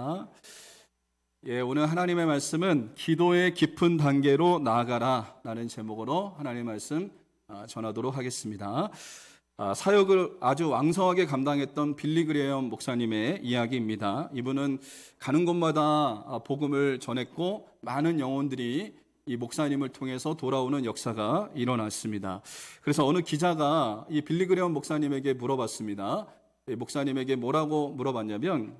하겠습니다. 오늘 하나님의 말씀은 기도의 깊은 단계로 나아가라 라는 제목으로 하나님의 말씀 전하도록 하겠습니다. 사역을 아주 왕성하게 감당했던 빌리 그레엄 목사님의 이야기입니다. 이분은 가는 곳마다 복음을 전했고 많은 영혼들이 이 목사님을 통해서 돌아오는 역사가 일어났습니다. 그래서 어느 기자가 이 빌리 그레엄 목사님에게 물어봤습니다. 목사님에게 뭐라고 물어봤냐면,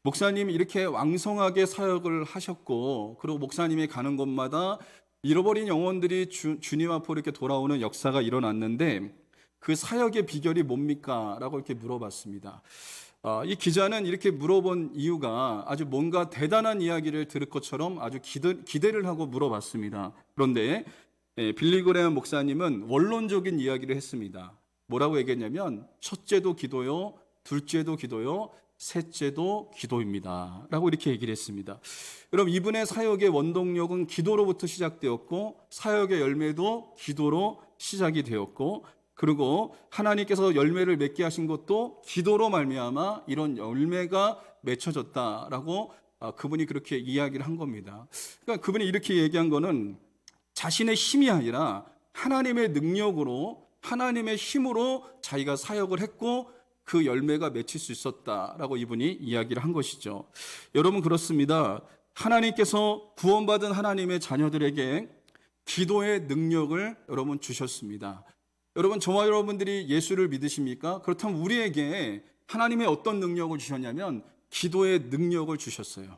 목사님이 이렇게 왕성하게 사역을 하셨고, 그리고 목사님이 가는 곳마다 잃어버린 영혼들이 주님 앞으로 이렇게 돌아오는 역사가 일어났는데 그 사역의 비결이 뭡니까? 라고 이렇게 물어봤습니다. 이 기자는 이렇게 물어본 이유가 아주 뭔가 대단한 이야기를 들을 것처럼 아주 기대를 하고 물어봤습니다. 그런데 빌리 그레엄 목사님은 원론적인 이야기를 했습니다. 뭐라고 얘기했냐면, 첫째도 기도요, 둘째도 기도요, 셋째도 기도입니다 라고 이렇게 얘기를 했습니다. 여러분, 이분의 사역의 원동력은 기도로부터 시작되었고, 사역의 열매도 기도로 시작이 되었고, 그리고 하나님께서 열매를 맺게 하신 것도 기도로 말미암아 이런 열매가 맺혀졌다라고 그분이 그렇게 이야기를 한 겁니다. 그러니까 그분이 이렇게 얘기한 거는 자신의 힘이 아니라 하나님의 능력으로, 하나님의 힘으로 자기가 사역을 했고 그 열매가 맺힐 수 있었다라고 이분이 이야기를 한 것이죠. 여러분, 그렇습니다. 하나님께서 구원받은 하나님의 자녀들에게 기도의 능력을 여러분 주셨습니다. 여러분, 저와 여러분들이 예수를 믿으십니까? 그렇다면 우리에게 하나님의 어떤 능력을 주셨냐면 기도의 능력을 주셨어요.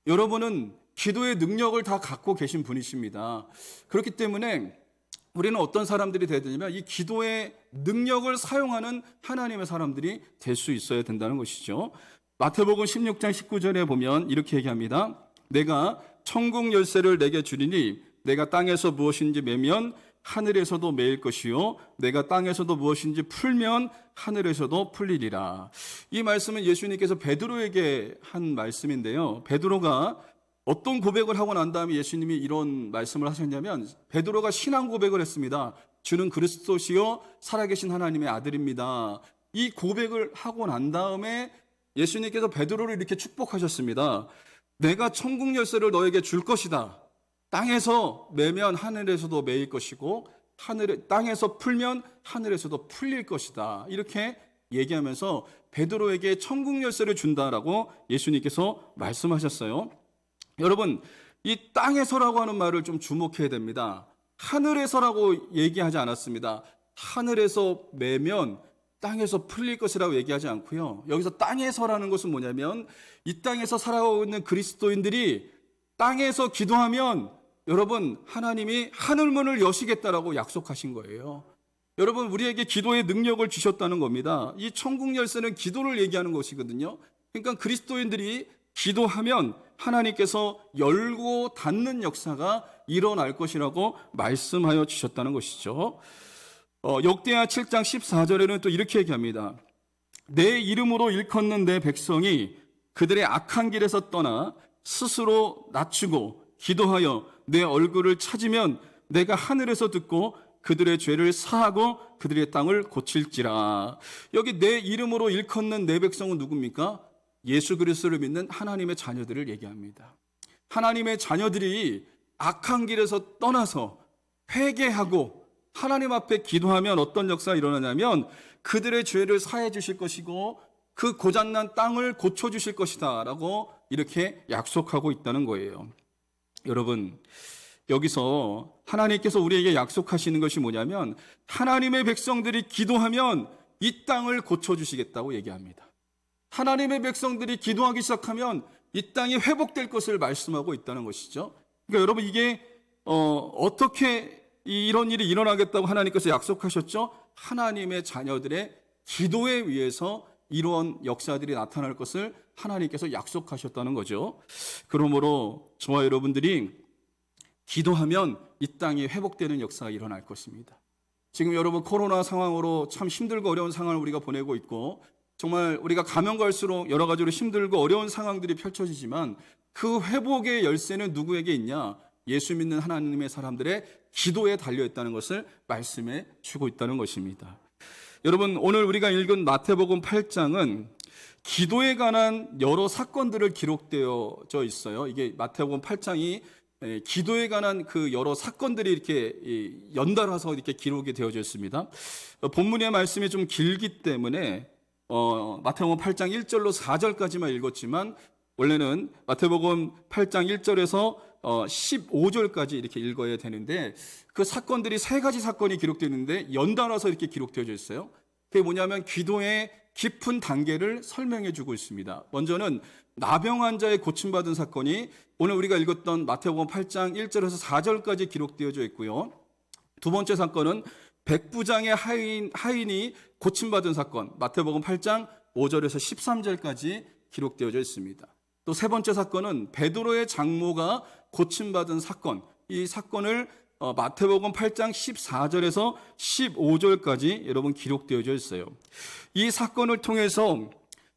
여러분은 기도의 능력을 다 갖고 계신 분이십니다. 그렇기 때문에 우리는 어떤 사람들이 되야 되냐면 이 기도의 능력을 사용하는 하나님의 사람들이 될 수 있어야 된다는 것이죠. 마태복음 16장 19절에 보면 이렇게 얘기합니다. 내가 천국 열쇠를 내게 주리니 내가 땅에서 무엇인지 매면 하늘에서도 매일 것이요 내가 땅에서도 무엇인지 풀면 하늘에서도 풀리리라. 이 말씀은 예수님께서 베드로에게 한 말씀인데요. 베드로가 어떤 고백을 하고 난 다음에 예수님이 이런 말씀을 하셨냐면, 베드로가 신앙 고백을 했습니다. 주는 그리스도시요 살아계신 하나님의 아들입니다. 이 고백을 하고 난 다음에 예수님께서 베드로를 이렇게 축복하셨습니다. 내가 천국 열쇠를 너에게 줄 것이다. 땅에서 매면 하늘에서도 매일 것이고 땅에서 풀면 하늘에서도 풀릴 것이다. 이렇게 얘기하면서 베드로에게 천국 열쇠를 준다라고 예수님께서 말씀하셨어요. 여러분, 이 땅에서라고 하는 말을 좀 주목해야 됩니다. 하늘에서라고 얘기하지 않았습니다. 하늘에서 매면 땅에서 풀릴 것이라고 얘기하지 않고요. 여기서 땅에서라는 것은 뭐냐면 이 땅에서 살아가고 있는 그리스도인들이 땅에서 기도하면 여러분, 하나님이 하늘문을 여시겠다라고 약속하신 거예요. 여러분, 우리에게 기도의 능력을 주셨다는 겁니다. 이 천국 열쇠는 기도를 얘기하는 것이거든요. 그러니까 그리스도인들이 기도하면 하나님께서 열고 닫는 역사가 일어날 것이라고 말씀하여 주셨다는 것이죠. 역대하 7장 14절에는 또 이렇게 얘기합니다. 내 이름으로 일컫는 내 백성이 그들의 악한 길에서 떠나 스스로 낮추고 기도하여 내 얼굴을 찾으면 내가 하늘에서 듣고 그들의 죄를 사하고 그들의 땅을 고칠지라. 여기 내 이름으로 일컫는 내 백성은 누굽니까? 예수 그리스도를 믿는 하나님의 자녀들을 얘기합니다. 하나님의 자녀들이 악한 길에서 떠나서 회개하고 하나님 앞에 기도하면 어떤 역사가 일어나냐면 그들의 죄를 사해 주실 것이고 그 고장난 땅을 고쳐 주실 것이다 라고 이렇게 약속하고 있다는 거예요. 여러분, 여기서 하나님께서 우리에게 약속하시는 것이 뭐냐면 하나님의 백성들이 기도하면 이 땅을 고쳐 주시겠다고 얘기합니다. 하나님의 백성들이 기도하기 시작하면 이 땅이 회복될 것을 말씀하고 있다는 것이죠. 그러니까 여러분, 이게 어떻게 이런 일이 일어나겠다고 하나님께서 약속하셨죠? 하나님의 자녀들의 기도에 의해서 이런 역사들이 나타날 것을 하나님께서 약속하셨다는 거죠. 그러므로 저와 여러분들이 기도하면 이 땅이 회복되는 역사가 일어날 것입니다. 지금 여러분, 코로나 상황으로 참 힘들고 어려운 상황을 우리가 보내고 있고 정말 우리가 가면 갈수록 여러 가지로 힘들고 어려운 상황들이 펼쳐지지만 그 회복의 열쇠는 누구에게 있냐? 예수 믿는 하나님의 사람들의 기도에 달려있다는 것을 말씀해 주고 있다는 것입니다. 여러분, 오늘 우리가 읽은 마태복음 8장은 기도에 관한 여러 사건들을 기록되어져 있어요. 이게 마태복음 8장이 기도에 관한 그 여러 사건들이 이렇게 연달아서 이렇게 기록이 되어져 있습니다. 본문의 말씀이 좀 길기 때문에 마태복음 8장 1절로 4절까지만 읽었지만 원래는 마태복음 8장 1절에서 15절까지 이렇게 읽어야 되는데 그 사건들이 세 가지 사건이 기록되어 있는데 연달아서 이렇게 기록되어져 있어요. 그게 뭐냐면 기도의 깊은 단계를 설명해 주고 있습니다. 먼저는 나병 환자의 고침받은 사건이 오늘 우리가 읽었던 마태복음 8장 1절에서 4절까지 기록되어져 있고요. 두 번째 사건은 백부장의 하인이 고침받은 사건, 마태복음 8장 5절에서 13절까지 기록되어져 있습니다. 또 세 번째 사건은 베드로의 장모가 고침받은 사건, 이 사건을 마태복음 8장 14절에서 15절까지 여러분 기록되어져 있어요. 이 사건을 통해서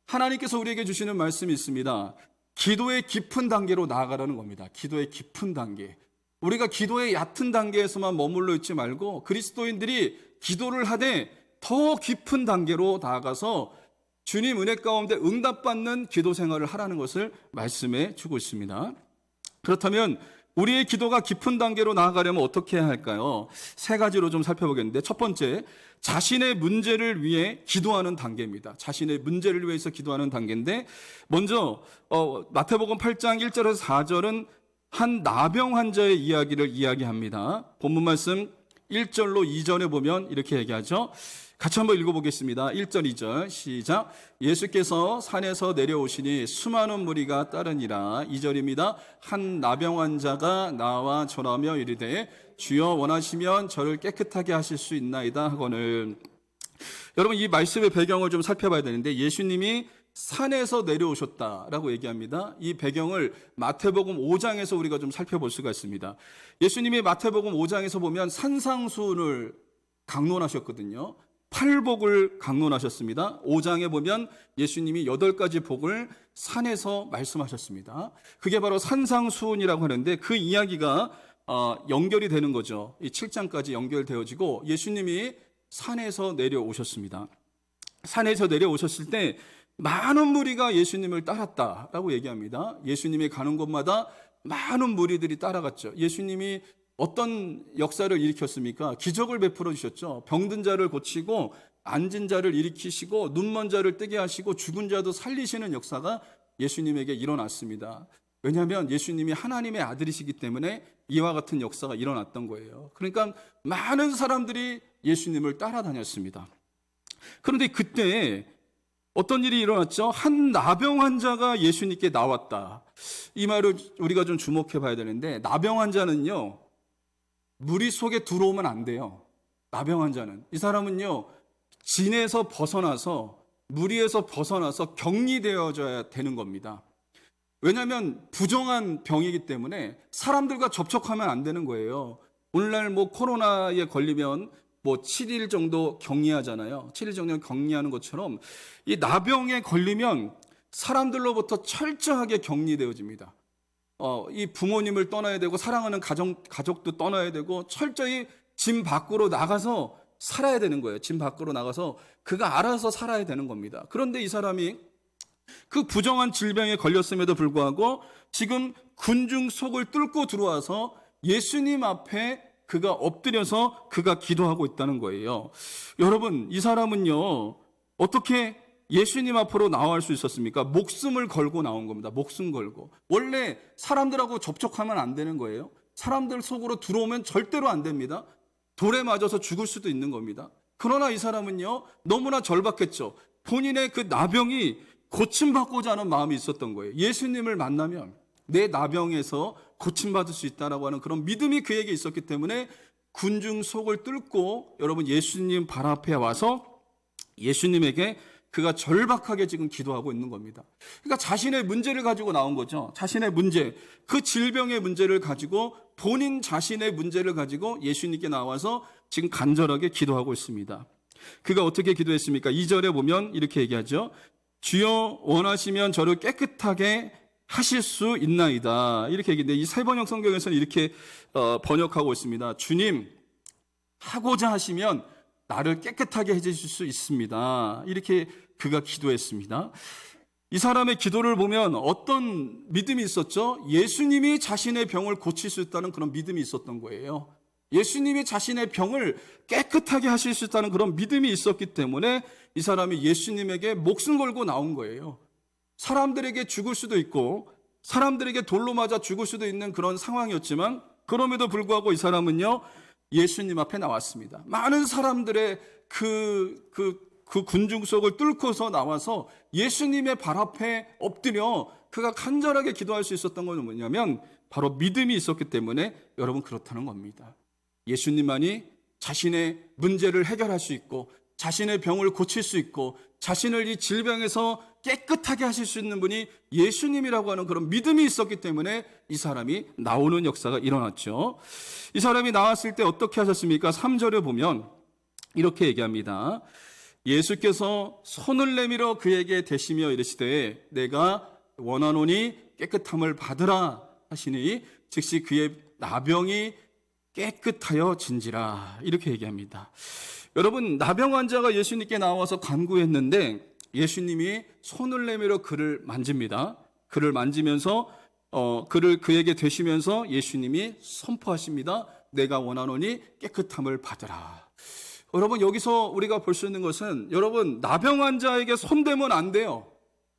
하나님께서 우리에게 주시는 말씀이 있습니다. 기도의 깊은 단계로 나아가라는 겁니다. 기도의 깊은 단계. 우리가 기도의 얕은 단계에서만 머물러 있지 말고 그리스도인들이 기도를 하되 더 깊은 단계로 나아가서 주님 은혜 가운데 응답받는 기도 생활을 하라는 것을 말씀해 주고 있습니다. 그렇다면 우리의 기도가 깊은 단계로 나아가려면 어떻게 해야 할까요? 세 가지로 좀 살펴보겠는데 첫 번째, 자신의 문제를 위해 기도하는 단계입니다. 자신의 문제를 위해서 기도하는 단계인데 먼저 마태복음 8장 1절에서 4절은 한 나병 환자의 이야기를 이야기합니다. 본문 말씀 1절로 2절에 보면 이렇게 얘기하죠. 같이 한번 읽어보겠습니다. 1절 2절 시작. 예수께서 산에서 내려오시니 수많은 무리가 따르니라. 2절입니다. 한 나병 환자가 나와 절하며 이르되 주여 원하시면 저를 깨끗하게 하실 수 있나이다 하거늘. 여러분 이 말씀의 배경을 좀 살펴봐야 되는데 예수님이 산에서 내려오셨다라고 얘기합니다. 이 배경을 마태복음 5장에서 우리가 좀 살펴볼 수가 있습니다. 예수님이 마태복음 5장에서 보면 산상수훈을 강론하셨거든요. 8복을 강론하셨습니다. 5장에 보면 예수님이 8가지 복을 산에서 말씀하셨습니다. 그게 바로 산상수훈이라고 하는데 그 이야기가 연결이 되는 거죠. 이 7장까지 연결되어지고 예수님이 산에서 내려오셨습니다. 산에서 내려오셨을 때 많은 무리가 예수님을 따랐다라고 얘기합니다. 예수님이 가는 곳마다 많은 무리들이 따라갔죠. 예수님이 어떤 역사를 일으켰습니까? 기적을 베풀어 주셨죠. 병든 자를 고치고 앉은 자를 일으키시고 눈먼 자를 뜨게 하시고 죽은 자도 살리시는 역사가 예수님에게 일어났습니다. 왜냐하면 예수님이 하나님의 아들이시기 때문에 이와 같은 역사가 일어났던 거예요. 그러니까 많은 사람들이 예수님을 따라다녔습니다. 그런데 그때 어떤 일이 일어났죠? 한 나병 환자가 예수님께 나왔다. 이 말을 우리가 좀 주목해 봐야 되는데 나병 환자는요. 무리 속에 들어오면 안 돼요. 나병 환자는. 이 사람은요. 진에서 벗어나서 무리에서 벗어나서 격리되어져야 되는 겁니다. 왜냐하면 부정한 병이기 때문에 사람들과 접촉하면 안 되는 거예요. 오늘날 코로나에 걸리면 7일 정도 격리하잖아요. 7일 정도 격리하는 것처럼 이 나병에 걸리면 사람들로부터 철저하게 격리되어집니다. 이 부모님을 떠나야 되고 사랑하는 가족도 떠나야 되고 철저히 집 밖으로 나가서 살아야 되는 거예요. 집 밖으로 나가서 그가 알아서 살아야 되는 겁니다. 그런데 이 사람이 그 부정한 질병에 걸렸음에도 불구하고 지금 군중 속을 뚫고 들어와서 예수님 앞에 그가 엎드려서 그가 기도하고 있다는 거예요. 여러분, 이 사람은요, 어떻게 예수님 앞으로 나올 수 있었습니까? 목숨을 걸고 나온 겁니다. 목숨 걸고. 원래 사람들하고 접촉하면 안 되는 거예요. 사람들 속으로 들어오면 절대로 안 됩니다. 돌에 맞아서 죽을 수도 있는 겁니다. 그러나 이 사람은요, 너무나 절박했죠. 본인의 그 나병이 고침받고자 하는 마음이 있었던 거예요. 예수님을 만나면 내 나병에서 고침받을 수 있다라고 하는 그런 믿음이 그에게 있었기 때문에 군중 속을 뚫고 여러분 예수님 발 앞에 와서 예수님에게 그가 절박하게 지금 기도하고 있는 겁니다. 그러니까 자신의 문제를 가지고 나온 거죠. 자신의 문제, 그 질병의 문제를 가지고 본인 자신의 문제를 가지고 예수님께 나와서 지금 간절하게 기도하고 있습니다. 그가 어떻게 기도했습니까? 2절에 보면 이렇게 얘기하죠. 주여 원하시면 저를 깨끗하게 하실 수 있나이다. 이렇게 얘기했는데 이 세 번역 성경에서는 이렇게 번역하고 있습니다. 주님, 하고자 하시면 나를 깨끗하게 해주실 수 있습니다. 이렇게 그가 기도했습니다. 이 사람의 기도를 보면 어떤 믿음이 있었죠? 예수님이 자신의 병을 고칠 수 있다는 그런 믿음이 있었던 거예요. 예수님이 자신의 병을 깨끗하게 하실 수 있다는 그런 믿음이 있었기 때문에 이 사람이 예수님에게 목숨 걸고 나온 거예요. 사람들에게 죽을 수도 있고 사람들에게 돌로 맞아 죽을 수도 있는 그런 상황이었지만 그럼에도 불구하고 이 사람은요, 예수님 앞에 나왔습니다. 많은 사람들의 그 군중 속을 뚫고서 나와서 예수님의 발 앞에 엎드려 그가 간절하게 기도할 수 있었던 건 뭐냐면 바로 믿음이 있었기 때문에 여러분 그렇다는 겁니다. 예수님만이 자신의 문제를 해결할 수 있고 자신의 병을 고칠 수 있고 자신을 이 질병에서 깨끗하게 하실 수 있는 분이 예수님이라고 하는 그런 믿음이 있었기 때문에 이 사람이 나오는 역사가 일어났죠. 이 사람이 나왔을 때 어떻게 하셨습니까? 3절에 보면 이렇게 얘기합니다. 예수께서 손을 내밀어 그에게 대시며 이르시되 내가 원하노니 깨끗함을 받으라 하시니 즉시 그의 나병이 깨끗하여 진지라 이렇게 얘기합니다. 여러분, 나병 환자가 예수님께 나와서 간구했는데 예수님이 손을 내밀어 그를 만집니다. 그를 만지면서 그에게 대시면서 예수님이 선포하십니다. 내가 원하노니 깨끗함을 받으라. 여러분, 여기서 우리가 볼 수 있는 것은 여러분, 나병 환자에게 손대면 안 돼요.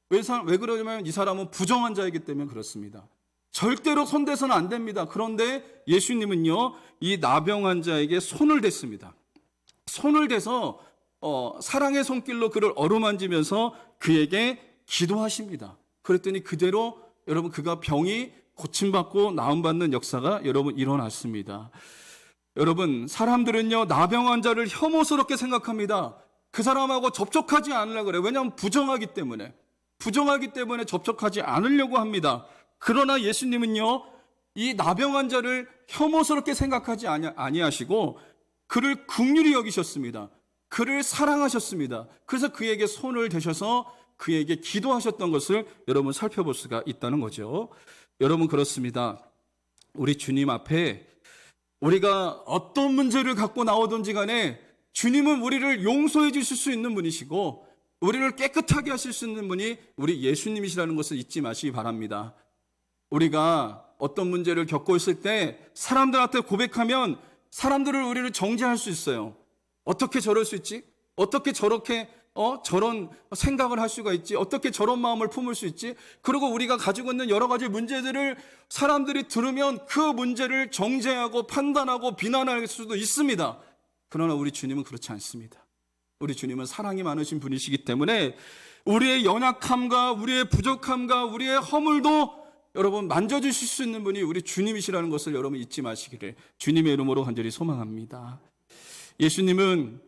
왜 그러냐면 이 사람은 부정 환자이기 때문에 그렇습니다. 절대로 손대서는 안 됩니다. 그런데 예수님은요, 이 나병 환자에게 손을 댔습니다. 손을 대서 사랑의 손길로 그를 어루만지면서 그에게 기도하십니다. 그랬더니 그대로 여러분 그가 병이 고침받고 나음받는 역사가 여러분 일어났습니다. 여러분, 사람들은요 나병 환자를 혐오스럽게 생각합니다. 그 사람하고 접촉하지 않으려고 그래요. 왜냐하면 부정하기 때문에 접촉하지 않으려고 합니다. 그러나 예수님은요 이 나병 환자를 혐오스럽게 생각하지 아니하시고 그를 긍휼히 여기셨습니다. 그를 사랑하셨습니다. 그래서 그에게 손을 대셔서 그에게 기도하셨던 것을 여러분 살펴볼 수가 있다는 거죠. 여러분, 그렇습니다. 우리 주님 앞에 우리가 어떤 문제를 갖고 나오든지 간에 주님은 우리를 용서해 주실 수 있는 분이시고 우리를 깨끗하게 하실 수 있는 분이 우리 예수님이시라는 것을 잊지 마시기 바랍니다. 우리가 어떤 문제를 겪고 있을 때 사람들한테 고백하면 사람들을 우리를 정죄할 수 있어요. 어떻게 저럴 수 있지? 어떻게 저렇게 저런 생각을 할 수가 있지? 어떻게 저런 마음을 품을 수 있지? 그리고 우리가 가지고 있는 여러 가지 문제들을 사람들이 들으면 그 문제를 정죄하고 판단하고 비난할 수도 있습니다. 그러나 우리 주님은 그렇지 않습니다. 우리 주님은 사랑이 많으신 분이시기 때문에 우리의 연약함과 우리의 부족함과 우리의 허물도 여러분 만져주실 수 있는 분이 우리 주님이시라는 것을 여러분 잊지 마시기를 주님의 이름으로 간절히 소망합니다. 예수님은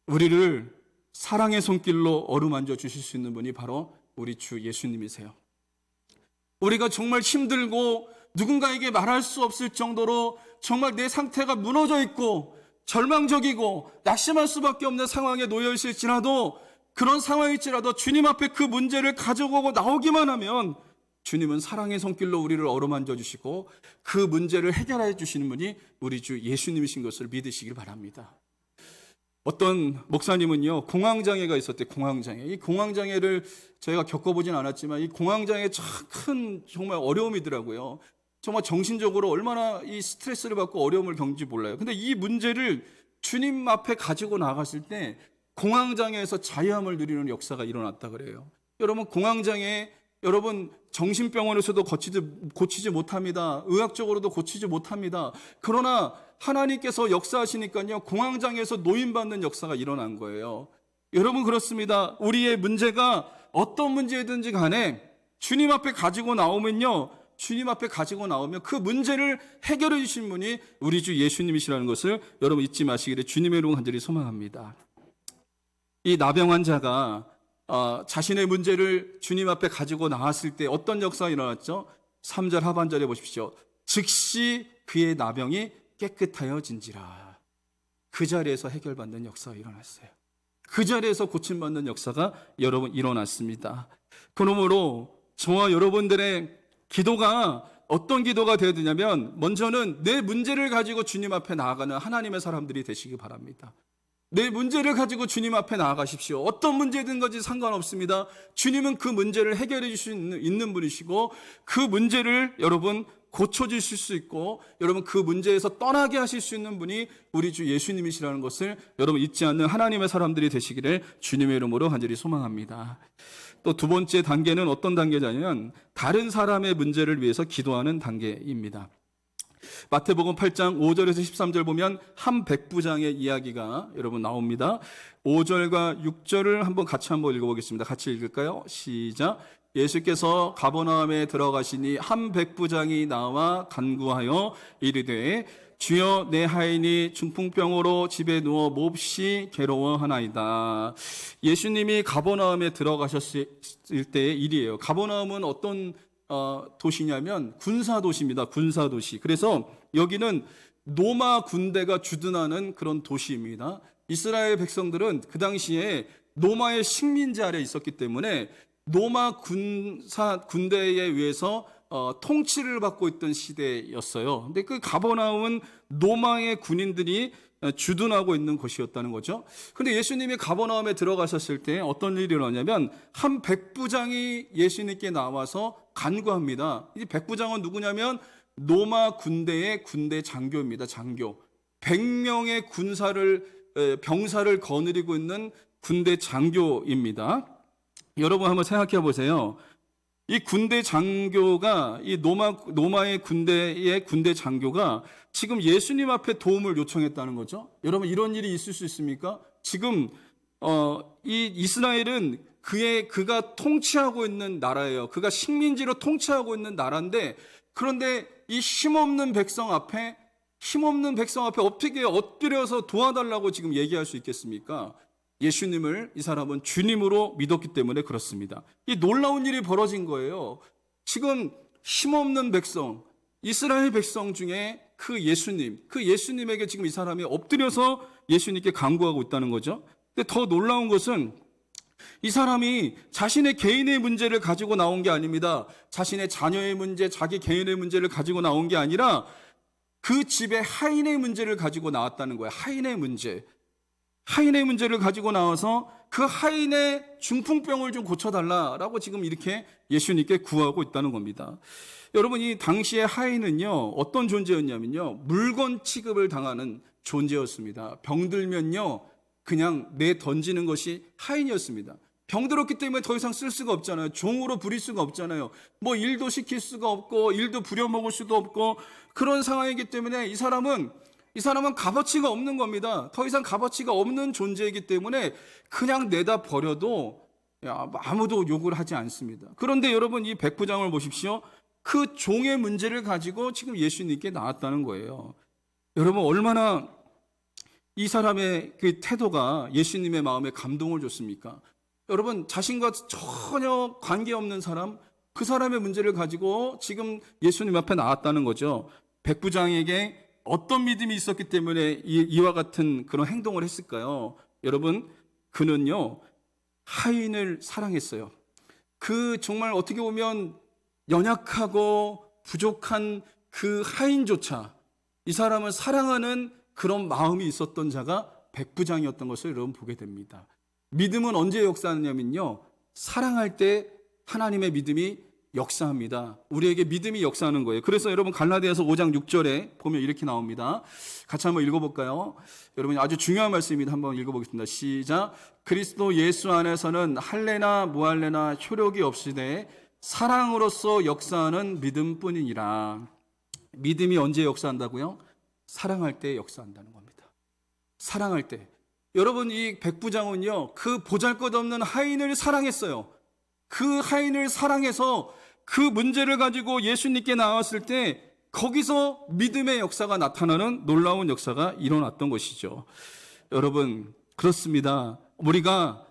우리를 사랑의 손길로 어루만져 주실 수 있는 분이 바로 우리 주 예수님이세요. 우리가 정말 힘들고 누군가에게 말할 수 없을 정도로 정말 내 상태가 무너져 있고 절망적이고 낙심할 수밖에 없는 상황에 놓여 있을지라도 그런 상황일지라도 주님 앞에 그 문제를 가져오고 나오기만 하면 주님은 사랑의 손길로 우리를 어루만져 주시고 그 문제를 해결해 주시는 분이 우리 주 예수님이신 것을 믿으시길 바랍니다. 어떤 목사님은요 공황장애가 있었대요. 공황장애. 이 공황장애를 저희가 겪어보진 않았지만 이 공황장애 참 큰 정말 어려움이더라고요. 정말 정신적으로 얼마나 이 스트레스를 받고 어려움을 겪는지 몰라요. 근데 이 문제를 주님 앞에 가지고 나갔을 때 공황장애에서 자유함을 누리는 역사가 일어났다 그래요. 여러분, 공황장애 여러분 정신병원에서도 고치지 못합니다. 의학적으로도 고치지 못합니다. 그러나 하나님께서 역사하시니까요 공황장애에서 노인받는 역사가 일어난 거예요. 여러분, 그렇습니다. 우리의 문제가 어떤 문제든지 간에 주님 앞에 가지고 나오면 그 문제를 해결해 주신 분이 우리 주 예수님이시라는 것을 여러분 잊지 마시기를 주님의 이름으로 간절히 소망합니다. 이 나병 환자가 자신의 문제를 주님 앞에 가지고 나왔을 때 어떤 역사가 일어났죠? 3절 하반절에 보십시오. 즉시 그의 나병이 깨끗하여 진지라. 그 자리에서 해결받는 역사가 일어났어요. 그 자리에서 고침받는 역사가 여러분 일어났습니다. 그러므로 저와 여러분들의 기도가 어떤 기도가 되어야 되냐면 먼저는 내 문제를 가지고 주님 앞에 나아가는 하나님의 사람들이 되시기 바랍니다. 내 문제를 가지고 주님 앞에 나아가십시오. 어떤 문제든 거지 상관없습니다. 주님은 그 문제를 해결해 주실 수 있는 분이시고, 그 문제를 여러분 고쳐주실 수 있고, 여러분 그 문제에서 떠나게 하실 수 있는 분이 우리 주 예수님이시라는 것을 여러분 잊지 않는 하나님의 사람들이 되시기를 주님의 이름으로 간절히 소망합니다. 또 두 번째 단계는 어떤 단계냐면 다른 사람의 문제를 위해서 기도하는 단계입니다. 마태복음 8장 5절에서 13절 보면 한 백부장의 이야기가 여러분 나옵니다. 5절과 6절을 같이 한번 읽어보겠습니다. 같이 읽을까요? 시작. 예수께서 가버나움에 들어가시니 한 백부장이 나와 간구하여 이르되 주여 내 하인이 중풍병으로 집에 누워 몹시 괴로워하나이다. 예수님이 가버나움에 들어가셨을 때의 일이에요. 가버나움은 어떤 도시냐면 군사도시입니다. 군사도시. 그래서 여기는 로마 군대가 주둔하는 그런 도시입니다. 이스라엘 백성들은 그 당시에 로마의 식민지 아래에 있었기 때문에 로마 군대에 의해서 통치를 받고 있던 시대였어요. 근데 그 가버나움은 로마의 군인들이 주둔하고 있는 곳이었다는 거죠. 근데 예수님이 가버나움에 들어가셨을 때 어떤 일이 일어나냐면 한 백부장이 예수님께 나와서 간구합니다. 이 백부장은 누구냐면 로마 군대의 군대 장교입니다. 장교. 100명의 병사를 거느리고 있는 군대 장교입니다. 여러분 한번 생각해 보세요. 이 군대 장교가, 이 로마의 군대의 군대 장교가 지금 예수님 앞에 도움을 요청했다는 거죠. 여러분 이런 일이 있을 수 있습니까? 지금 이 이스라엘은 그가 통치하고 있는 나라예요. 그가 식민지로 통치하고 있는 나라인데, 그런데 이 힘없는 백성 앞에 어떻게 엎드려서 도와달라고 지금 얘기할 수 있겠습니까? 예수님을 이 사람은 주님으로 믿었기 때문에 그렇습니다. 이 놀라운 일이 벌어진 거예요. 지금 힘없는 백성, 이스라엘 백성 중에 그 예수님에게 지금 이 사람이 엎드려서 예수님께 간구하고 있다는 거죠. 근데 더 놀라운 것은 이 사람이 자신의 개인의 문제를 가지고 나온 게 아닙니다. 자신의 자녀의 문제, 자기 개인의 문제를 가지고 나온 게 아니라 그 집의 하인의 문제를 가지고 나왔다는 거예요. 하인의 문제를 가지고 나와서 그 하인의 중풍병을 좀 고쳐달라라고 지금 이렇게 예수님께 구하고 있다는 겁니다. 여러분, 이 당시의 하인은요, 어떤 존재였냐면요, 물건 취급을 당하는 존재였습니다. 병들면요, 그냥 던지는 것이 하인이었습니다. 병들었기 때문에 더 이상 쓸 수가 없잖아요. 종으로 부릴 수가 없잖아요. 뭐 일도 시킬 수가 없고, 일도 부려먹을 수도 없고, 그런 상황이기 때문에 이 사람은 값어치가 없는 겁니다. 더 이상 값어치가 없는 존재이기 때문에 그냥 내다 버려도 아무도 욕을 하지 않습니다. 그런데 여러분, 이 백부장을 보십시오. 그 종의 문제를 가지고 지금 예수님께 나왔다는 거예요. 여러분, 얼마나 이 사람의 그 태도가 예수님의 마음에 감동을 줬습니까? 여러분, 자신과 전혀 관계없는 사람, 그 사람의 문제를 가지고 지금 예수님 앞에 나왔다는 거죠. 백부장에게 어떤 믿음이 있었기 때문에 이와 같은 그런 행동을 했을까요? 여러분, 그는요, 하인을 사랑했어요. 그 정말 어떻게 보면 연약하고 부족한 그 하인조차 이 사람을 사랑하는 그런 마음이 있었던 자가 백부장이었던 것을 여러분 보게 됩니다. 믿음은 언제 역사하느냐면요, 사랑할 때 하나님의 믿음이 역사합니다. 우리에게 믿음이 역사하는 거예요. 그래서 여러분 갈라디아서 5장 6절에 보면 이렇게 나옵니다. 같이 한번 읽어볼까요? 여러분 아주 중요한 말씀입니다. 한번 읽어보겠습니다. 시작. 그리스도 예수 안에서는 할례나 무할례나 효력이 없으되 사랑으로서 역사하는 믿음뿐이니라. 믿음이 언제 역사한다고요? 사랑할 때 역사한다는 겁니다. 사랑할 때. 여러분, 이 백부장은요, 그 보잘것없는 하인을 사랑했어요. 그 하인을 사랑해서 그 문제를 가지고 예수님께 나왔을 때 거기서 믿음의 역사가 나타나는 놀라운 역사가 일어났던 것이죠. 여러분, 그렇습니다. 우리가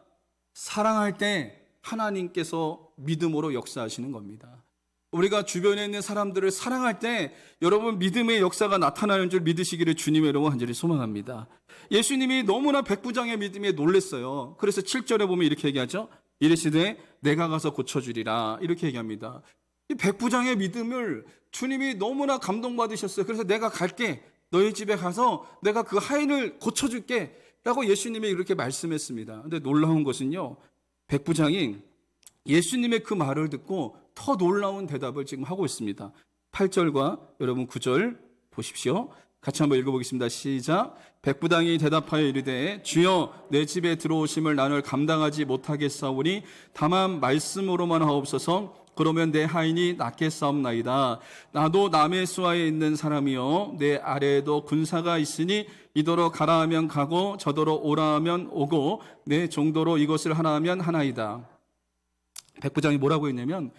사랑할 때 하나님께서 믿음으로 역사하시는 겁니다. 우리가 주변에 있는 사람들을 사랑할 때 여러분 믿음의 역사가 나타나는 줄 믿으시기를 주님의 이름으로 간절히 소망합니다. 예수님이 너무나 백부장의 믿음에 놀랐어요. 그래서 7절에 보면 이렇게 얘기하죠. 이르시되 내가 가서 고쳐주리라, 이렇게 얘기합니다. 이 백부장의 믿음을 주님이 너무나 감동받으셨어요. 그래서 내가 갈게, 너희 집에 가서 내가 그 하인을 고쳐줄게, 라고 예수님이 이렇게 말씀했습니다. 근데 놀라운 것은요, 백부장이 예수님의 그 말을 듣고 더 놀라운 대답을 지금 하고 있습니다. 8절과 여러분 9절 보십시오. 같이 한번 읽어보겠습니다. 시작. 백부장이 대답하여 이르되 주여 내 집에 들어오심을 나를 감당하지 못하겠사오니 다만 말씀으로만 하옵소서. 그러면 내 하인이 낫겠사옵나이다. 나도 남의 수하에 있는 사람이요 내 아래에도 군사가 있으니 이더러 가라 하면 가고 저더러 오라 하면 오고 내 정도로 이것을 하나 하면 하나이다. 백부장이 뭐라고 했냐면,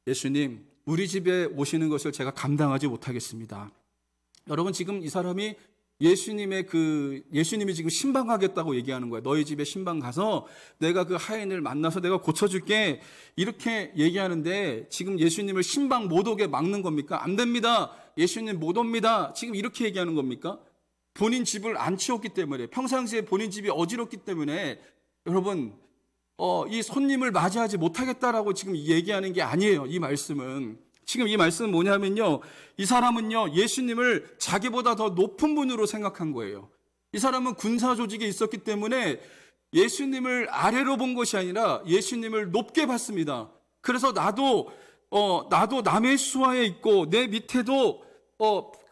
예수님, 우리 집에 오시는 것을 제가 감당하지 못하겠습니다. 여러분, 지금 이 사람이 예수님이 지금 신방하겠다고 얘기하는 거예요. 너희 집에 신방 가서 내가 그 하인을 만나서 내가 고쳐줄게. 이렇게 얘기하는데 지금 예수님을 신방 못 오게 막는 겁니까? 안 됩니다. 예수님 못 옵니다. 지금 이렇게 얘기하는 겁니까? 본인 집을 안 치웠기 때문에, 평상시에 본인 집이 어지럽기 때문에 여러분, 이 손님을 맞이하지 못하겠다라고 지금 얘기하는 게 아니에요. 이 말씀은. 지금 이 말씀은 뭐냐면요, 이 사람은요 예수님을 자기보다 더 높은 분으로 생각한 거예요. 이 사람은 군사 조직에 있었기 때문에 예수님을 아래로 본 것이 아니라 예수님을 높게 봤습니다. 그래서 나도 남의 수하에 있고 내 밑에도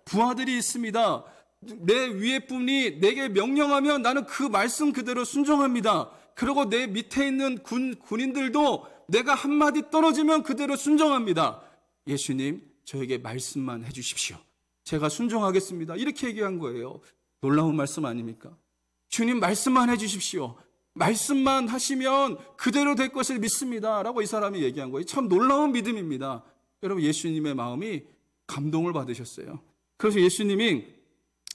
부하들이 있습니다. 내 위에 분이 내게 명령하면 나는 그 말씀 그대로 순종합니다. 그리고 내 밑에 있는 군인들도 내가 한마디 떨어지면 그대로 순종합니다. 예수님, 저에게 말씀만 해주십시오. 제가 순종하겠습니다. 이렇게 얘기한 거예요. 놀라운 말씀 아닙니까? 주님, 말씀만 해주십시오. 말씀만 하시면 그대로 될 것을 믿습니다. 라고 이 사람이 얘기한 거예요. 참 놀라운 믿음입니다. 여러분, 예수님의 마음이 감동을 받으셨어요. 그래서 예수님이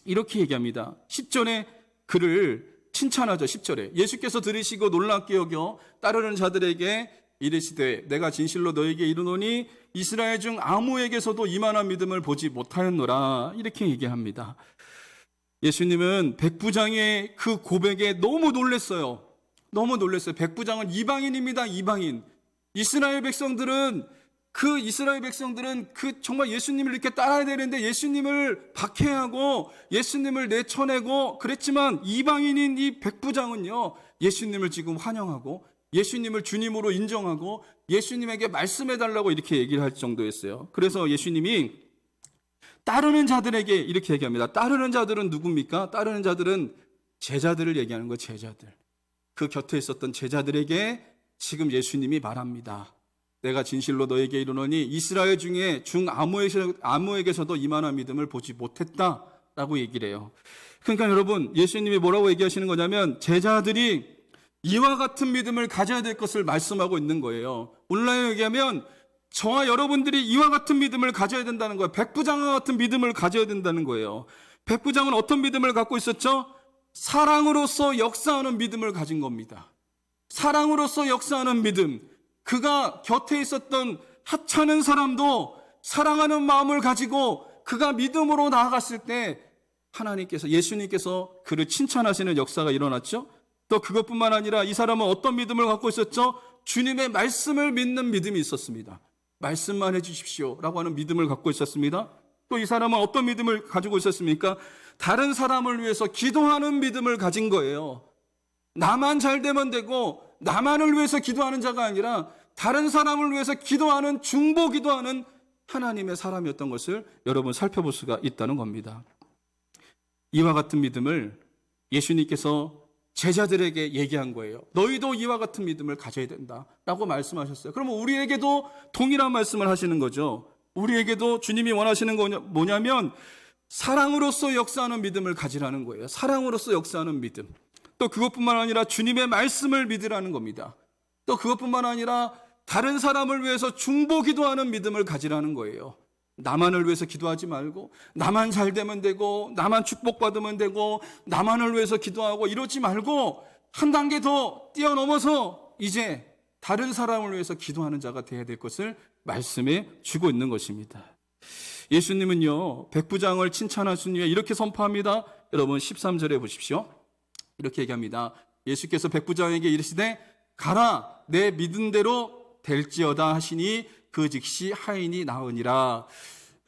이렇게 얘기합니다. 10절에 그를 칭찬하죠. 10절에 예수께서 들으시고 놀랍게 여겨 따르는 자들에게 이르시되 내가 진실로 너에게 이르노니 이스라엘 중 아무에게서도 이만한 믿음을 보지 못하였노라. 이렇게 얘기합니다. 예수님은 백부장의 그 고백에 너무 놀랐어요. 너무 놀랐어요. 백부장은 이방인입니다. 이방인. 이스라엘 백성들은 정말 예수님을 이렇게 따라야 되는데 예수님을 박해하고 예수님을 내쳐내고 그랬지만, 이방인인 이 백부장은요 예수님을 지금 환영하고 예수님을 주님으로 인정하고 예수님에게 말씀해달라고 이렇게 얘기를 할 정도였어요. 그래서 예수님이 따르는 자들에게 이렇게 얘기합니다. 따르는 자들은 누굽니까? 따르는 자들은 제자들을 얘기하는 거예요. 제자들. 그 곁에 있었던 제자들에게 지금 예수님이 말합니다. 내가 진실로 너에게 이르노니 이스라엘 중에 아무에게서도 이만한 믿음을 보지 못했다라고 얘기를 해요. 그러니까 여러분, 예수님이 뭐라고 얘기하시는 거냐면 제자들이 이와 같은 믿음을 가져야 될 것을 말씀하고 있는 거예요. 오늘날 얘기하면 저와 여러분들이 이와 같은 믿음을 가져야 된다는 거예요. 백부장과 같은 믿음을 가져야 된다는 거예요. 백부장은 어떤 믿음을 갖고 있었죠? 사랑으로서 역사하는 믿음을 가진 겁니다. 사랑으로서 역사하는 믿음. 그가 곁에 있었던 하찮은 사람도 사랑하는 마음을 가지고 그가 믿음으로 나아갔을 때 예수님께서 그를 칭찬하시는 역사가 일어났죠. 또 그것뿐만 아니라 이 사람은 어떤 믿음을 갖고 있었죠? 주님의 말씀을 믿는 믿음이 있었습니다. 말씀만 해주십시오 라고 하는 믿음을 갖고 있었습니다. 또 이 사람은 어떤 믿음을 가지고 있었습니까? 다른 사람을 위해서 기도하는 믿음을 가진 거예요. 나만 잘 되면 되고 나만을 위해서 기도하는 자가 아니라 다른 사람을 위해서 기도하는, 중보 기도하는 하나님의 사람이었던 것을 여러분 살펴볼 수가 있다는 겁니다. 이와 같은 믿음을 예수님께서 제자들에게 얘기한 거예요. 너희도 이와 같은 믿음을 가져야 된다라고 말씀하셨어요. 그러면 우리에게도 동일한 말씀을 하시는 거죠. 우리에게도 주님이 원하시는 건 뭐냐면 사랑으로서 역사하는 믿음을 가지라는 거예요. 사랑으로서 역사하는 믿음. 또 그것뿐만 아니라 주님의 말씀을 믿으라는 겁니다. 또 그것뿐만 아니라 다른 사람을 위해서 중보 기도하는 믿음을 가지라는 거예요. 나만을 위해서 기도하지 말고 나만 잘 되면 되고 나만 축복받으면 되고 나만을 위해서 기도하고 이러지 말고 한 단계 더 뛰어넘어서 이제 다른 사람을 위해서 기도하는 자가 되어야 될 것을 말씀해 주고 있는 것입니다. 예수님은요 백부장을 칭찬하신 후에 이렇게 선포합니다. 여러분 13절에 보십시오. 이렇게 얘기합니다. 예수께서 백부장에게 이르시되 가라 내 믿은 대로 될지어다 하시니 그 즉시 하인이 나으니라.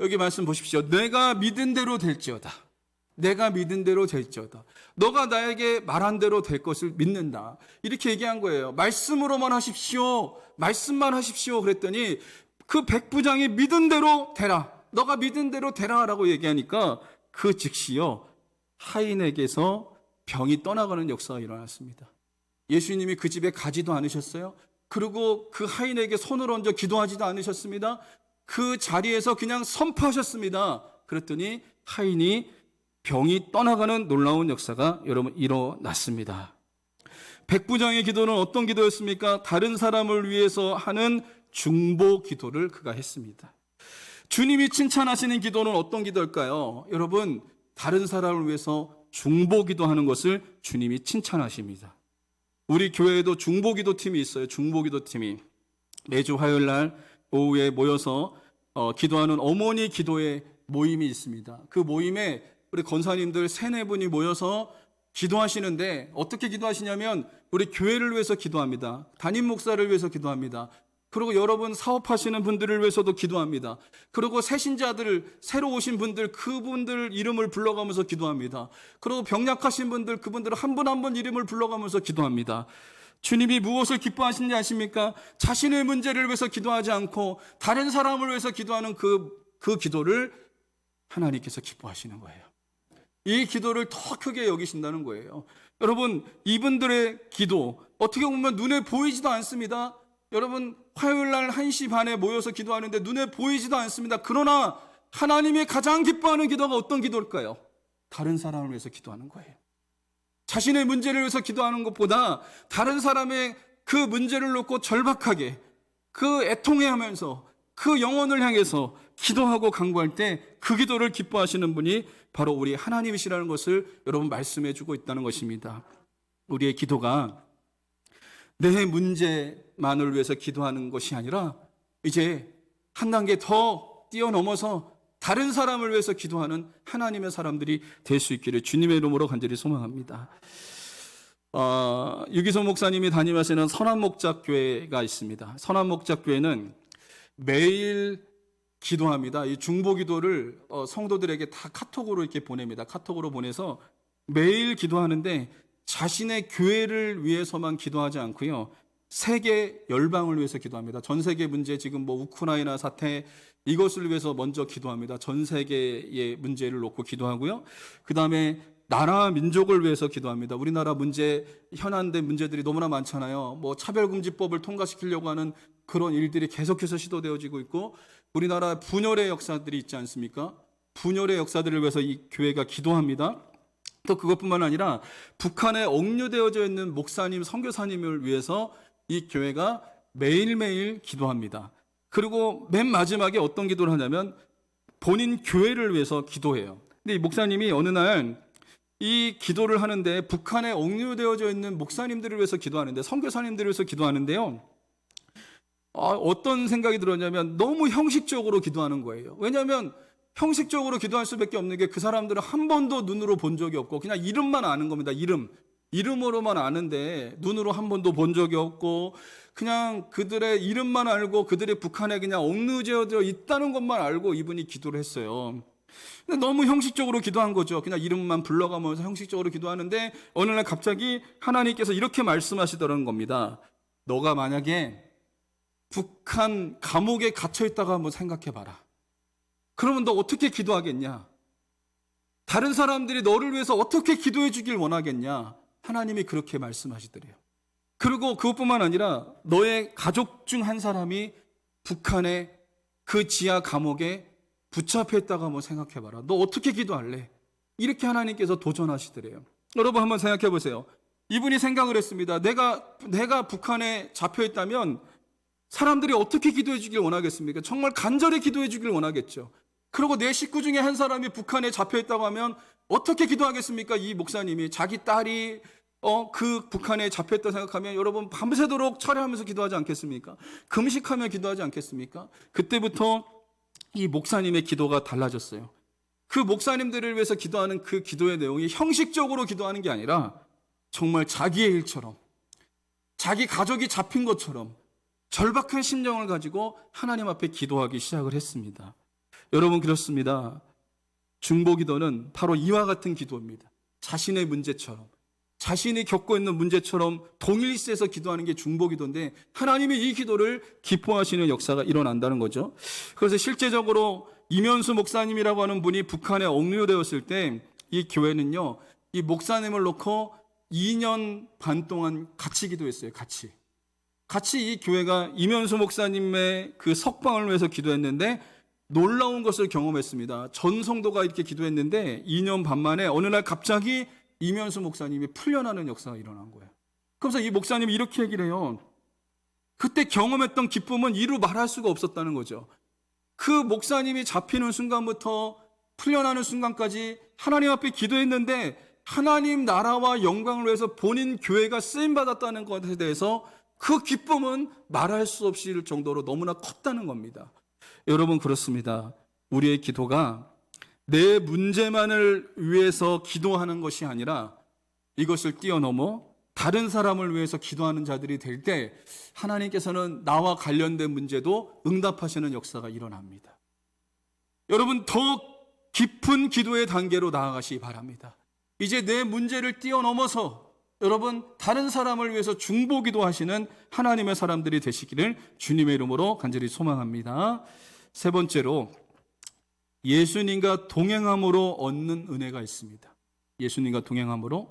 여기 말씀 보십시오. 내가 믿은 대로 될지어다. 내가 믿은 대로 될지어다. 너가 나에게 말한 대로 될 것을 믿는다. 이렇게 얘기한 거예요. 말씀으로만 하십시오. 말씀만 하십시오. 그랬더니 그 백부장이 믿은 대로 되라. 너가 믿은 대로 되라라고 얘기하니까 그 즉시요 하인에게서 병이 떠나가는 역사가 일어났습니다. 예수님이 그 집에 가지도 않으셨어요. 그리고 그 하인에게 손을 얹어 기도하지도 않으셨습니다. 그 자리에서 그냥 선포하셨습니다. 그랬더니 하인이 병이 떠나가는 놀라운 역사가 여러분 일어났습니다. 백부장의 기도는 어떤 기도였습니까? 다른 사람을 위해서 하는 중보 기도를 그가 했습니다. 주님이 칭찬하시는 기도는 어떤 기도일까요? 여러분, 다른 사람을 위해서 중보 기도하는 것을 주님이 칭찬하십니다. 우리 교회에도 중보 기도팀이 있어요. 중보 기도팀이 매주 화요일 날 오후에 모여서 기도하는 어머니 기도회 모임이 있습니다. 그 모임에 우리 권사님들 3-4분이 모여서 기도하시는데 어떻게 기도하시냐면 우리 교회를 위해서 기도합니다. 담임 목사를 위해서 기도합니다. 그리고 여러분 사업하시는 분들을 위해서도 기도합니다. 그리고 새신자들, 새로 오신 분들, 그분들 이름을 불러가면서 기도합니다. 그리고 병약하신 분들, 그분들 한 분 한 분 이름을 불러가면서 기도합니다. 주님이 무엇을 기뻐하시는지 아십니까? 자신의 문제를 위해서 기도하지 않고 다른 사람을 위해서 기도하는 그 기도를 하나님께서 기뻐하시는 거예요. 이 기도를 더 크게 여기신다는 거예요. 여러분, 이분들의 기도 어떻게 보면 눈에 보이지도 않습니다. 여러분, 화요일 날 1시 반에 모여서 기도하는데 눈에 보이지도 않습니다. 그러나 하나님이 가장 기뻐하는 기도가 어떤 기도일까요? 다른 사람을 위해서 기도하는 거예요. 자신의 문제를 위해서 기도하는 것보다 다른 사람의 그 문제를 놓고 절박하게 그 애통해하면서 그 영혼을 향해서 기도하고 간구할 때 그 기도를 기뻐하시는 분이 바로 우리 하나님이시라는 것을 여러분 말씀해 주고 있다는 것입니다. 우리의 기도가 내 문제만을 위해서 기도하는 것이 아니라 이제 한 단계 더 뛰어넘어서 다른 사람을 위해서 기도하는 하나님의 사람들이 될 수 있기를 주님의 이름으로 간절히 소망합니다. 유기성 목사님이 담임하시는 선한목작교회가 있습니다. 선한목작교회는 매일 기도합니다. 이 중보기도를 성도들에게 다 카톡으로 이렇게 보냅니다. 카톡으로 보내서 매일 기도하는데 자신의 교회를 위해서만 기도하지 않고요. 세계 열방을 위해서 기도합니다. 전 세계 문제 지금 뭐 우크라이나 사태 이것을 위해서 먼저 기도합니다. 전 세계의 문제를 놓고 기도하고요. 그 다음에 나라 민족을 위해서 기도합니다. 우리나라 문제, 현안된 문제들이 너무나 많잖아요. 뭐 차별금지법을 통과시키려고 하는 그런 일들이 계속해서 시도되어지고 있고 우리나라 분열의 역사들이 있지 않습니까? 분열의 역사들을 위해서 이 교회가 기도합니다. 또 그것뿐만 아니라 북한에 억류되어져 있는 목사님, 선교사님을 위해서 이 교회가 매일매일 기도합니다. 그리고 맨 마지막에 어떤 기도를 하냐면 본인 교회를 위해서 기도해요. 근데 이 목사님이 어느 날 이 기도를 하는데 북한에 억류되어져 있는 목사님들을 위해서 기도하는데 선교사님들을 위해서 기도하는데요. 어떤 생각이 들었냐면 너무 형식적으로 기도하는 거예요. 왜냐하면 형식적으로 기도할 수밖에 없는 게 그 사람들은 한 번도 눈으로 본 적이 없고 그냥 이름만 아는 겁니다. 이름으로만 아는데 눈으로 한 번도 본 적이 없고 그냥 그들의 이름만 알고 그들의 북한에 그냥 억류되어 있다는 것만 알고 이분이 기도를 했어요. 근데 너무 형식적으로 기도한 거죠. 그냥 이름만 불러가면서 형식적으로 기도하는데 어느 날 갑자기 하나님께서 이렇게 말씀하시더라는 겁니다. 너가 만약에 북한 감옥에 갇혀있다가 한번 생각해봐라. 그러면 너 어떻게 기도하겠냐? 다른 사람들이 너를 위해서 어떻게 기도해 주길 원하겠냐? 하나님이 그렇게 말씀하시더래요. 그리고 그것뿐만 아니라 너의 가족 중 한 사람이 북한의 그 지하 감옥에 붙잡혀 있다가 한번 생각해봐라. 너 어떻게 기도할래? 이렇게 하나님께서 도전하시더래요. 여러분 한번 생각해 보세요. 이분이 생각을 했습니다. 내가 북한에 잡혀 있다면 사람들이 어떻게 기도해 주길 원하겠습니까? 정말 간절히 기도해 주길 원하겠죠. 그리고 내 식구 중에 한 사람이 북한에 잡혀 있다고 하면 어떻게 기도하겠습니까? 이 목사님이 자기 딸이 그 북한에 잡혔다 생각하면 여러분 밤새도록 철회하면서 기도하지 않겠습니까? 금식하며 기도하지 않겠습니까? 그때부터 이 목사님의 기도가 달라졌어요. 그 목사님들을 위해서 기도하는 그 기도의 내용이 형식적으로 기도하는 게 아니라 정말 자기의 일처럼 자기 가족이 잡힌 것처럼 절박한 심정을 가지고 하나님 앞에 기도하기 시작을 했습니다. 여러분 그렇습니다. 중보기도는 바로 이와 같은 기도입니다. 자신의 문제처럼, 자신이 겪고 있는 문제처럼 동일시해서 기도하는 게 중보기도인데 하나님이 이 기도를 기뻐하시는 역사가 일어난다는 거죠. 그래서 실제적으로 이면수 목사님이라고 하는 분이 북한에 억류되었을 때 이 교회는요, 이 목사님을 놓고 2년 반 동안 같이 기도했어요. 같이 이 교회가 이면수 목사님의 그 석방을 위해서 기도했는데 놀라운 것을 경험했습니다. 전 성도가 이렇게 기도했는데 2년 반 만에 어느 날 갑자기 이면수 목사님이 풀려나는 역사가 일어난 거예요. 그래서 이 목사님이 이렇게 얘기를 해요. 그때 경험했던 기쁨은 이루 말할 수가 없었다는 거죠. 그 목사님이 잡히는 순간부터 풀려나는 순간까지 하나님 앞에 기도했는데 하나님 나라와 영광을 위해서 본인 교회가 쓰임받았다는 것에 대해서 그 기쁨은 말할 수 없을 정도로 너무나 컸다는 겁니다. 여러분, 그렇습니다. 우리의 기도가 내 문제만을 위해서 기도하는 것이 아니라 이것을 뛰어넘어 다른 사람을 위해서 기도하는 자들이 될 때 하나님께서는 나와 관련된 문제도 응답하시는 역사가 일어납니다. 여러분, 더 깊은 기도의 단계로 나아가시기 바랍니다. 이제 내 문제를 뛰어넘어서 여러분, 다른 사람을 위해서 중보기도 하시는 하나님의 사람들이 되시기를 주님의 이름으로 간절히 소망합니다. 세 번째로, 예수님과 동행함으로 얻는 은혜가 있습니다. 예수님과 동행함으로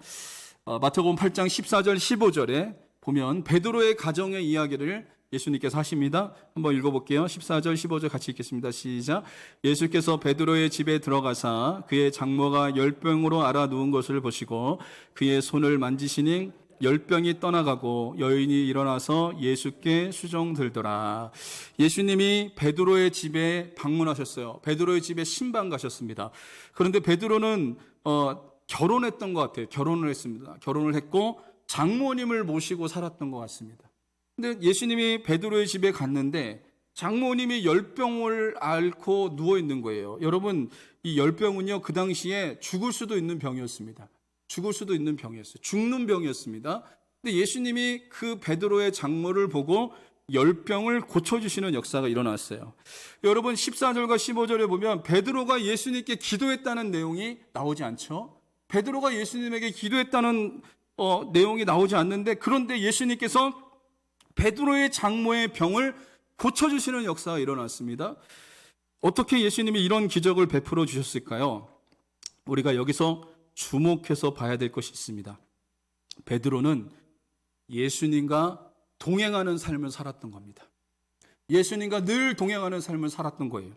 마태복음 8장 14절 15절에 보면 베드로의 가정의 이야기를 예수님께서 하십니다. 한번 읽어볼게요. 14절 15절 같이 읽겠습니다. 시작. 예수께서 베드로의 집에 들어가사 그의 장모가 열병으로 앓아 누운 것을 보시고 그의 손을 만지시니 열병이 떠나가고 여인이 일어나서 예수께 수종들더라. 예수님이 베드로의 집에 방문하셨어요. 베드로의 집에 신방 가셨습니다. 그런데 베드로는 결혼했던 것 같아요. 결혼을 했습니다. 결혼을 했고 장모님을 모시고 살았던 것 같습니다. 근데 예수님이 베드로의 집에 갔는데 장모님이 열병을 앓고 누워 있는 거예요. 여러분, 이 열병은요, 그 당시에 죽을 수도 있는 병이었습니다. 죽을 수도 있는 병이었어요. 죽는 병이었습니다. 근데 예수님이 그 베드로의 장모를 보고 열병을 고쳐주시는 역사가 일어났어요. 여러분, 14절과 15절에 보면 베드로가 예수님께 기도했다는 내용이 나오지 않죠? 베드로가 예수님에게 기도했다는 내용이 나오지 않는데, 그런데 예수님께서 베드로의 장모의 병을 고쳐주시는 역사가 일어났습니다. 어떻게 예수님이 이런 기적을 베풀어 주셨을까요? 우리가 여기서 주목해서 봐야 될 것이 있습니다. 베드로는 예수님과 동행하는 삶을 살았던 겁니다. 예수님과 늘 동행하는 삶을 살았던 거예요.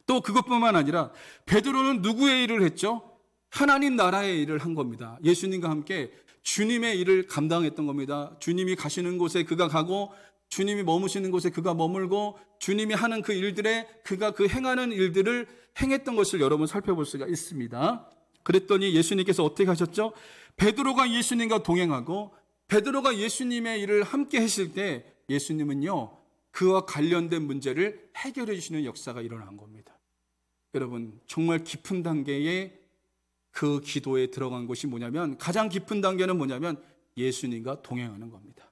또 그것뿐만 아니라 베드로는 누구의 일을 했죠? 하나님 나라의 일을 한 겁니다. 예수님과 함께 주님의 일을 감당했던 겁니다. 주님이 가시는 곳에 그가 가고 주님이 머무시는 곳에 그가 머물고 주님이 하는 그 일들에 그가 그 행하는 일들을 행했던 것을 여러분 살펴볼 수가 있습니다. 그랬더니 예수님께서 어떻게 하셨죠? 베드로가 예수님과 동행하고 베드로가 예수님의 일을 함께 하실 때 예수님은요, 그와 관련된 문제를 해결해 주시는 역사가 일어난 겁니다. 여러분, 정말 깊은 단계의 그 기도에 들어간 것이 뭐냐면, 가장 깊은 단계는 뭐냐면 예수님과 동행하는 겁니다.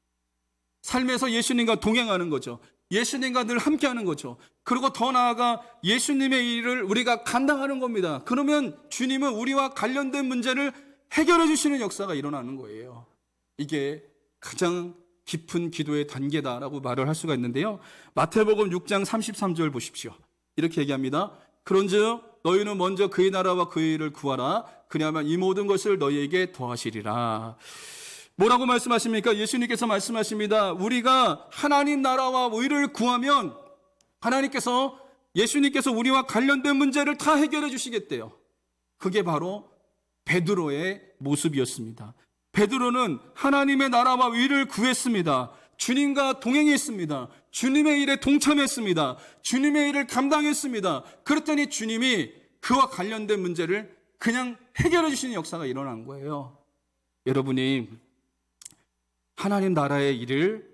삶에서 예수님과 동행하는 거죠. 예수님과 늘 함께하는 거죠. 그리고 더 나아가 예수님의 일을 우리가 감당하는 겁니다. 그러면 주님은 우리와 관련된 문제를 해결해 주시는 역사가 일어나는 거예요. 이게 가장 깊은 기도의 단계다라고 말을 할 수가 있는데요. 마태복음 6장 33절 보십시오. 이렇게 얘기합니다. 그런즉 너희는 먼저 그의 나라와 그의 일을 구하라. 그리하면 이 모든 것을 너희에게 더하시리라. 뭐라고 말씀하십니까? 예수님께서 말씀하십니다. 우리가 하나님 나라와 의를 구하면 하나님께서, 예수님께서 우리와 관련된 문제를 다 해결해 주시겠대요. 그게 바로 베드로의 모습이었습니다. 베드로는 하나님의 나라와 의를 구했습니다. 주님과 동행했습니다. 주님의 일에 동참했습니다. 주님의 일을 감당했습니다. 그랬더니 주님이 그와 관련된 문제를 그냥 해결해 주시는 역사가 일어난 거예요. 여러분이 하나님 나라의 일을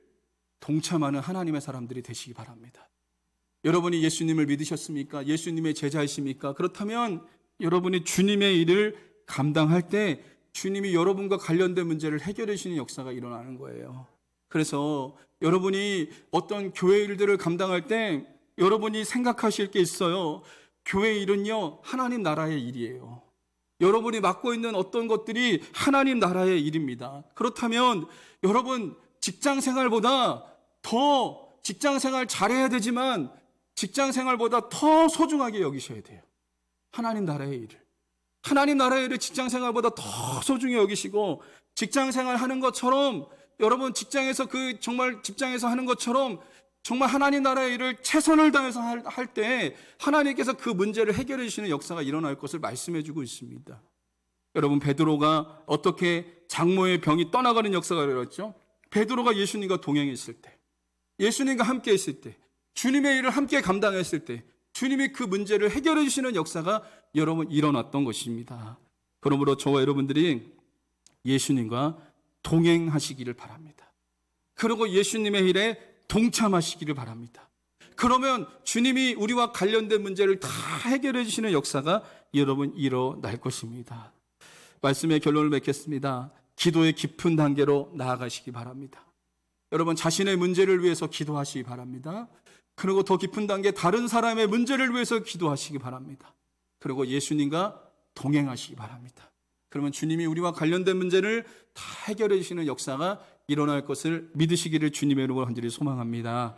동참하는 하나님의 사람들이 되시기 바랍니다. 여러분이 예수님을 믿으셨습니까? 예수님의 제자이십니까? 그렇다면 여러분이 주님의 일을 감당할 때 주님이 여러분과 관련된 문제를 해결해 주시는 역사가 일어나는 거예요. 그래서 여러분이 어떤 교회 일들을 감당할 때 여러분이 생각하실 게 있어요. 교회 일은요, 하나님 나라의 일이에요. 여러분이 맡고 있는 어떤 것들이 하나님 나라의 일입니다. 그렇다면 여러분 직장 생활보다 더 직장 생활 잘해야 되지만 직장 생활보다 더 소중하게 여기셔야 돼요. 하나님 나라의 일을. 하나님 나라의 일을 직장 생활보다 더 소중히 여기시고 직장 생활 하는 것처럼 여러분 직장에서 정말 직장에서 하는 것처럼 정말 하나님 나라의 일을 최선을 다해서 할 때 하나님께서 그 문제를 해결해 주시는 역사가 일어날 것을 말씀해 주고 있습니다. 여러분 베드로가 어떻게 장모의 병이 떠나가는 역사가 일어났죠? 베드로가 예수님과 동행했을 때, 예수님과 함께 있을 때, 주님의 일을 함께 감당했을 때 주님이 그 문제를 해결해 주시는 역사가 여러분 일어났던 것입니다. 그러므로 저와 여러분들이 예수님과 동행하시기를 바랍니다. 그리고 예수님의 일에 동참하시기를 바랍니다. 그러면 주님이 우리와 관련된 문제를 다 해결해 주시는 역사가 여러분 일어날 것입니다. 말씀의 결론을 맺겠습니다. 기도의 깊은 단계로 나아가시기 바랍니다. 여러분 자신의 문제를 위해서 기도하시기 바랍니다. 그리고 더 깊은 단계 다른 사람의 문제를 위해서 기도하시기 바랍니다. 그리고 예수님과 동행하시기 바랍니다. 그러면 주님이 우리와 관련된 문제를 다 해결해 주시는 역사가 일어날 것을 믿으시기를 주님의 이름으로 간절히 소망합니다.